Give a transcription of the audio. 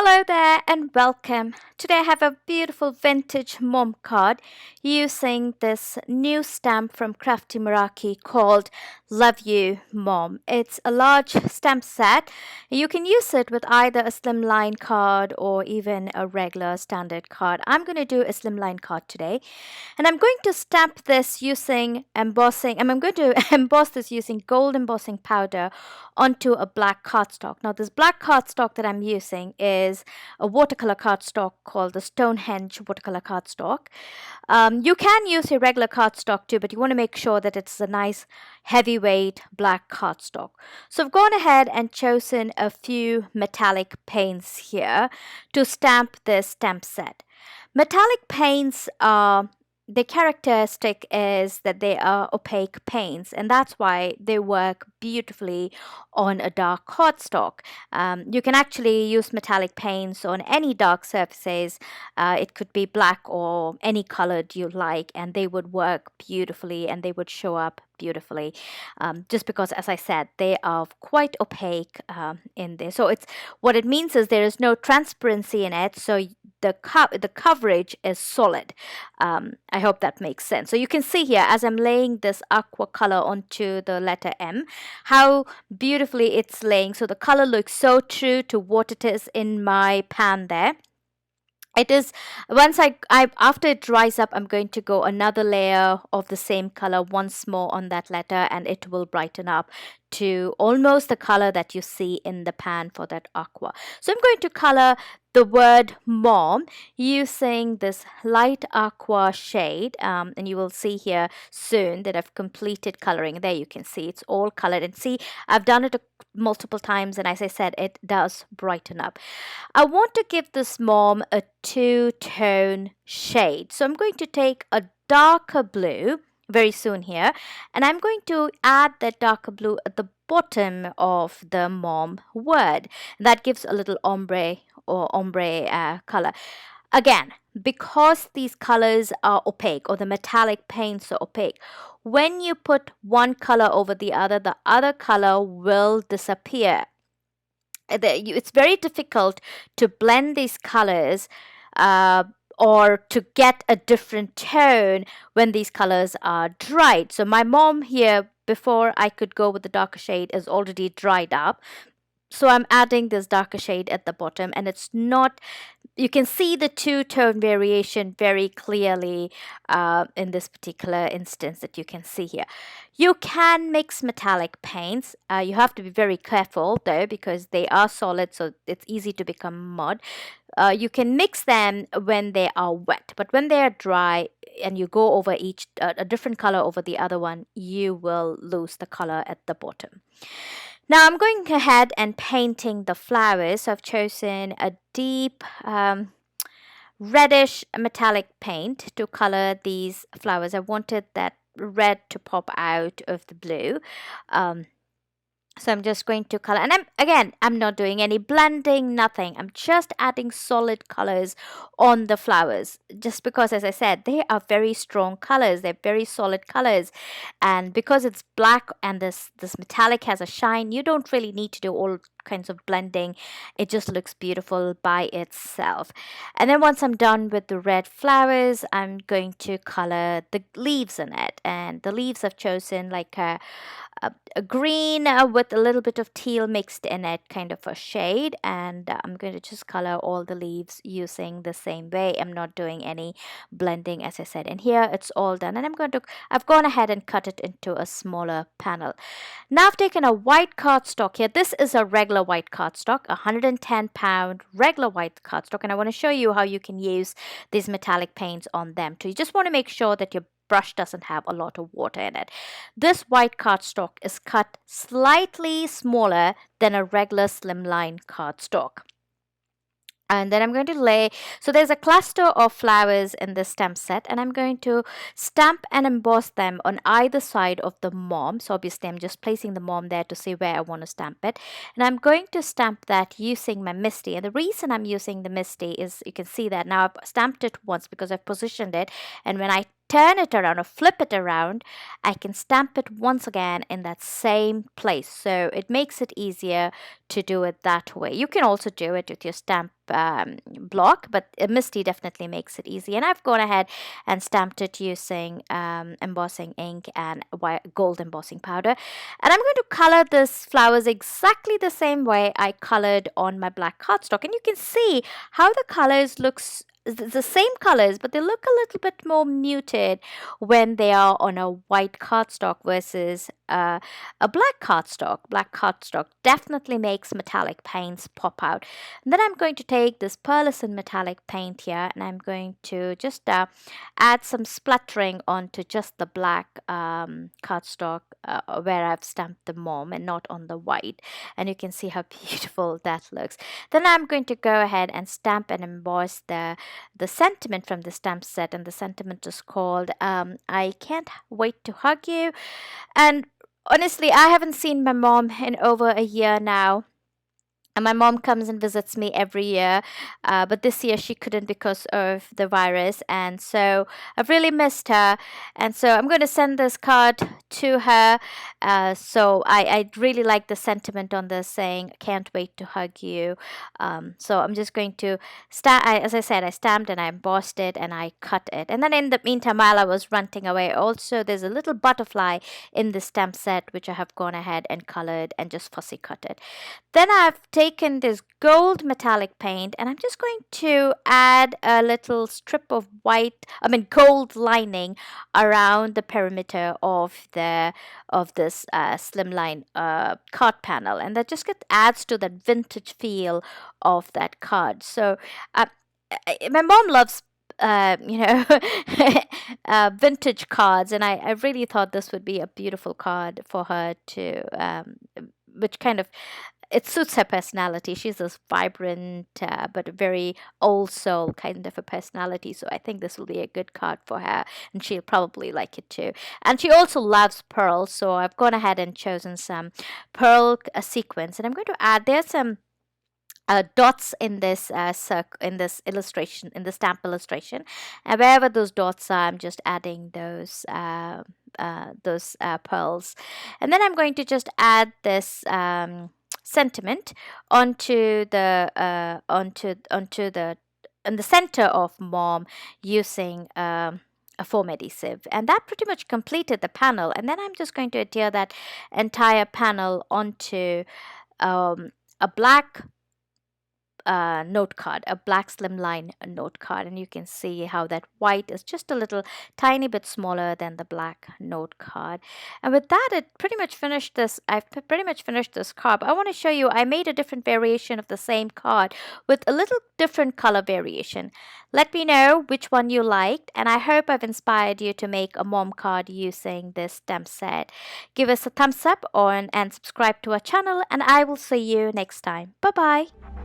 Hello there and welcome. Today I have a beautiful vintage mom card using this new stamp from Crafty Meraki called Love You Mom. It's a large stamp set. You can use it with either a slimline card or even a regular standard card. I'm going to do a slimline card today and I'm going to stamp this using embossing and I'm going to emboss this using gold embossing powder onto a black cardstock. Now this black cardstock that I'm using is a watercolor cardstock called the Stonehenge watercolor cardstock. You can use a regular cardstock too, but you want to make sure that it's a nice heavyweight black cardstock. So I've gone ahead and chosen a few metallic paints here to stamp this stamp set. Metallic paints are the characteristic is that they are opaque paints, and that's why they work beautifully on a dark cardstock. You can actually use metallic paints on any dark surfaces. It could be black or any colored you like, and they would work beautifully and they would show up beautifully. Just because, as I said, they are quite opaque in there. So it's what it means is there is no transparency in it. So the coverage is solid. I hope that makes sense. So you can see here as I'm laying this aqua color onto the letter M, how beautifully it's laying. So the color looks so true to what it is in my pan there. It is once I after it dries up, I'm going to go another layer of the same color once more on that letter, and it will brighten up to almost the color that you see in the pan for that aqua. So I'm going to color the word mom using this light aqua shade, and you will see here soon that I've completed coloring. There you can see it's all colored, and see I've done it multiple times, and as I said, it does brighten up. I want to give this mom a two-tone shade, so I'm going to take a darker blue very soon here, and I'm going to add that darker blue at the bottom of the mom word. That gives a little ombre or ombre color. Again, because these colors are opaque or the metallic paints are opaque, when you put one color over the other color will disappear. It's very difficult to blend these colors or to get a different tone when these colors are dried. So my mom here, before I could go with the darker shade, is already dried up. So I'm adding this darker shade at the bottom, and it's not, you can see the two-tone variation very clearly in this particular instance that you can see here. You can mix metallic paints. You have to be very careful though, because they are solid, so it's easy to become mud. You can mix them when they are wet, but when they are dry and you go over each a different color over the other one, you will lose the color at the bottom. Now I'm going ahead and painting the flowers. So I've chosen a deep reddish metallic paint to color these flowers. I wanted that red to pop out of the blue. So I'm just going to color, and I'm not doing any blending, nothing. I'm just adding solid colors on the flowers, just because, as I said, they are very strong colors. They're very solid colors, and because it's black and this metallic has a shine, you don't really need to do all kinds of blending. It just looks beautiful by itself. And then once I'm done with the red flowers, I'm going to color the leaves in it, and the leaves I've chosen like a green with a little bit of teal mixed in it, kind of a shade, and I'm going to just color all the leaves using the same way. I'm not doing any blending, as I said. And here it's all done, and I've gone ahead and cut it into a smaller panel. Now I've taken a white cardstock here. This is a regular white cardstock, 110-pound regular white cardstock, and I want to show you how you can use these metallic paints on them too. You just want to make sure that your brush doesn't have a lot of water in it. This white cardstock is cut slightly smaller than a regular slimline cardstock. And then I'm going to lay, so there's a cluster of flowers in this stamp set, and I'm going to stamp and emboss them on either side of the mom. So obviously I'm just placing the mom there to see where I want to stamp it. And I'm going to stamp that using my Misty. And the reason I'm using the Misty is, you can see that now I've stamped it once because I've positioned it. And when I turn it around or flip it around, I can stamp it once again in that same place. So it makes it easier to do it that way. You can also do it with your stamp block, but Misty definitely makes it easy. And I've gone ahead and stamped it using embossing ink and gold embossing powder. And I'm going to color this flowers exactly the same way I colored on my black cardstock. And you can see how the colors looks the same colors, but they look a little bit more muted when they are on a white cardstock versus a black cardstock. Black cardstock definitely makes metallic paints pop out. And then I'm going to take this pearlescent metallic paint here, and I'm going to just add some splattering onto just the black cardstock where I've stamped the mom and not on the white. And you can see how beautiful that looks. Then I'm going to go ahead and stamp and emboss the sentiment from the stamp set, and the sentiment is called I Can't Wait to Hug You. And honestly, I haven't seen my mom in over a year now. And my mom comes and visits me every year, but this year she couldn't because of the virus, and so I've really missed her. And so I'm going to send this card to her. So I really like the sentiment on this, saying "Can't wait to hug you." So I'm just going to as I said, I stamped and I embossed it and I cut it. And then in the meantime, while I was ranting away, also there's a little butterfly in the stamp set which I have gone ahead and colored and just fussy cut it. Then I've taken this gold metallic paint and I'm just going to add a little strip of gold lining around the perimeter of this slimline card panel, and that just adds to that vintage feel of that card. So my mom loves vintage cards, and I really thought this would be a beautiful card for her to which kind of it suits her personality. She's this vibrant but very old soul kind of a personality. So I think this will be a good card for her, and she'll probably like it too. And she also loves pearls, so I've gone ahead and chosen some pearl sequins, and I'm going to add there's some dots in this in this illustration, in the stamp illustration, and wherever those dots are, I'm just adding those pearls. And then I'm going to just add this sentiment onto the in the center of mom using a foam adhesive, and that pretty much completed the panel. And then I'm just going to adhere that entire panel onto a black note card, a black slimline note card, and you can see how that white is just a little tiny bit smaller than the black note card. And with that, I've pretty much finished this card. I want to show you I made a different variation of the same card with a little different color variation. Let me know which one you liked, and I hope I've inspired you to make a mom card using this stamp set. Give us a thumbs up and subscribe to our channel, and I will see you next time. Bye bye.